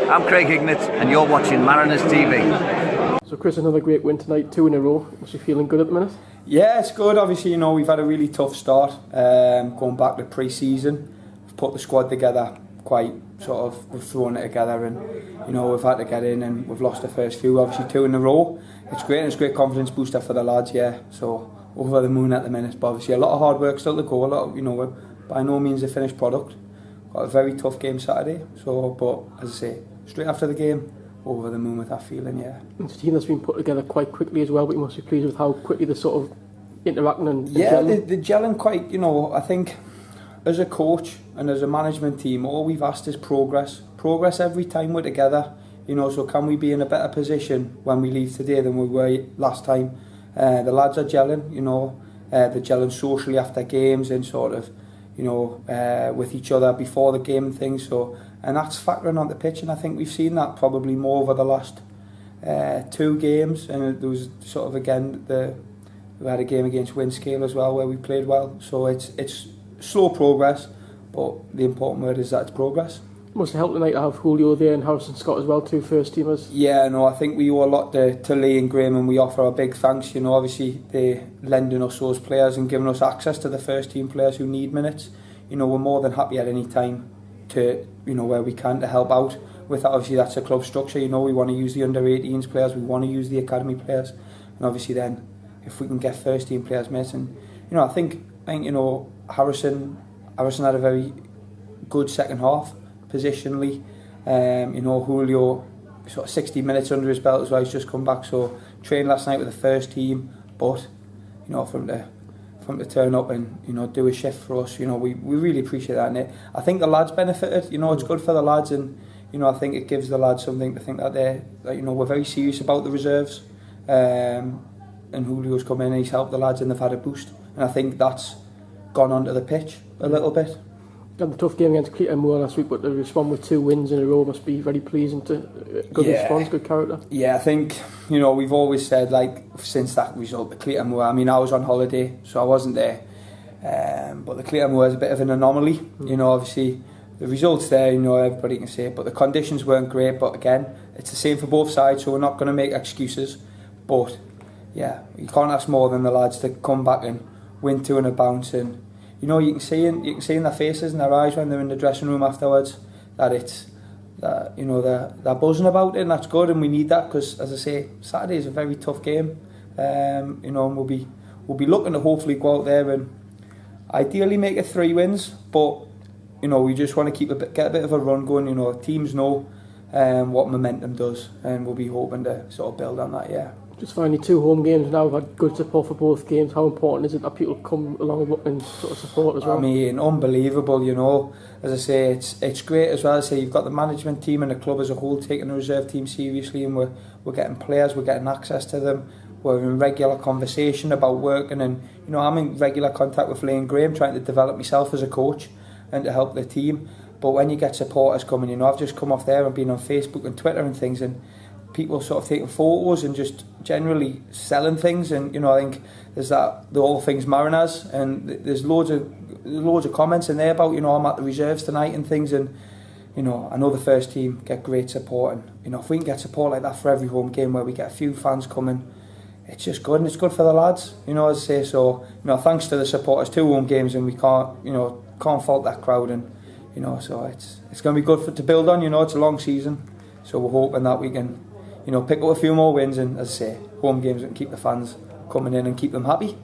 I'm Craig Hignett and you're watching Mariners TV. So Chris, another great win tonight, 2 in a row. Must you feeling good at the minute? Yeah, it's good. Obviously, we've had a really tough start going back to pre-season. We've put the squad together quite we've thrown it together, and we've had to get in, and we've lost the first few, obviously 2 in a row. It's great, and it's a great confidence booster for the lads, yeah. So over the moon at the minute, but obviously a lot of hard work still to go. We're by no means a finished product. Got a very tough game Saturday, but as I say, straight after the game, over the moon with that feeling, yeah. It's a team that's been put together quite quickly as well, but you must be pleased with how quickly they're sort of interacting and gelling. They're gelling quite, I think as a coach and as a management team, all we've asked is progress. Progress every time we're together, so can we be in a better position when we leave today than we were last time? The lads are gelling, they're gelling socially after games and with each other before the game and things, and that's factoring on the pitch, and I think we've seen that probably more over the last 2 games, and there was we had a game against Windscale as well where we played well, so it's slow progress, but the important word is that it's progress. Must have helped tonight to have Julio there and Harrison Scott as well, 2 first teamers. Yeah, I think we owe a lot to Lee and Graham, and we offer a big thanks. Obviously they're lending us those players and giving us access to the first team players who need minutes. We're more than happy at any time to, where we can, to help out with that. Obviously that's a club structure, we want to use the under-18s players, we want to use the academy players, and obviously then if we can get first team players minutes, and I think Harrison had a very good second half positionally. Julio 60 minutes under his belt as well. He's just come back, so trained last night with the first team, but for him to turn up and do a shift for us, we really appreciate that, and I think the lads benefited. It's good for the lads, and I think it gives the lads something to think that we're very serious about the reserves, and Julio's come in and he's helped the lads and they've had a boost, and I think that's gone onto the pitch a little bit. Had the tough game against Cleaton Moor last week, but to respond with 2 wins in a row must be very pleasing. Good response, good character. Yeah, I think we've always said, since that result, the Cleaton Moor. I was on holiday, so I wasn't there, but the Cleaton Moor is a bit of an anomaly. Obviously the results there, everybody can say it, but the conditions weren't great. But again, it's the same for both sides, so we're not going to make excuses. But yeah, you can't ask more than the lads to come back and win 2 in a bounce, and you can see in their faces and their eyes when they're in the dressing room afterwards that they're buzzing about it, and that's good, and we need that, because as I say, Saturday is a very tough game, and we'll be looking to hopefully go out there and ideally make it 3 wins, but we just want to get a bit of a run going. Teams know what momentum does, and we'll be hoping to sort of build on that. Yeah. Just finally, 2 home games now. We've had good support for both games. How important is it that people come along and sort of support as well? Unbelievable. As I say, it's great as well. As I say, you've got the management team and the club as a whole taking the reserve team seriously, and we're getting players, we're getting access to them. We're in regular conversation about working, and I'm in regular contact with Lee and Graham, trying to develop myself as a coach and to help the team. But when you get supporters coming, I've just come off there and been on Facebook and Twitter and things, and people sort of taking photos and just generally selling things, and I think there's the All Things Mariners, and there's loads of comments in there about I'm at the reserves tonight and things, and I know the first team get great support, and if we can get support like that for every home game where we get a few fans coming, it's just good, and it's good for the lads, as I say. So thanks to the supporters, 2 home games, and we can't fault that crowd, and so it's going to be good to build on. It's a long season, so we're hoping that we can pick up a few more wins, and as I say, home games and keep the fans coming in and keep them happy.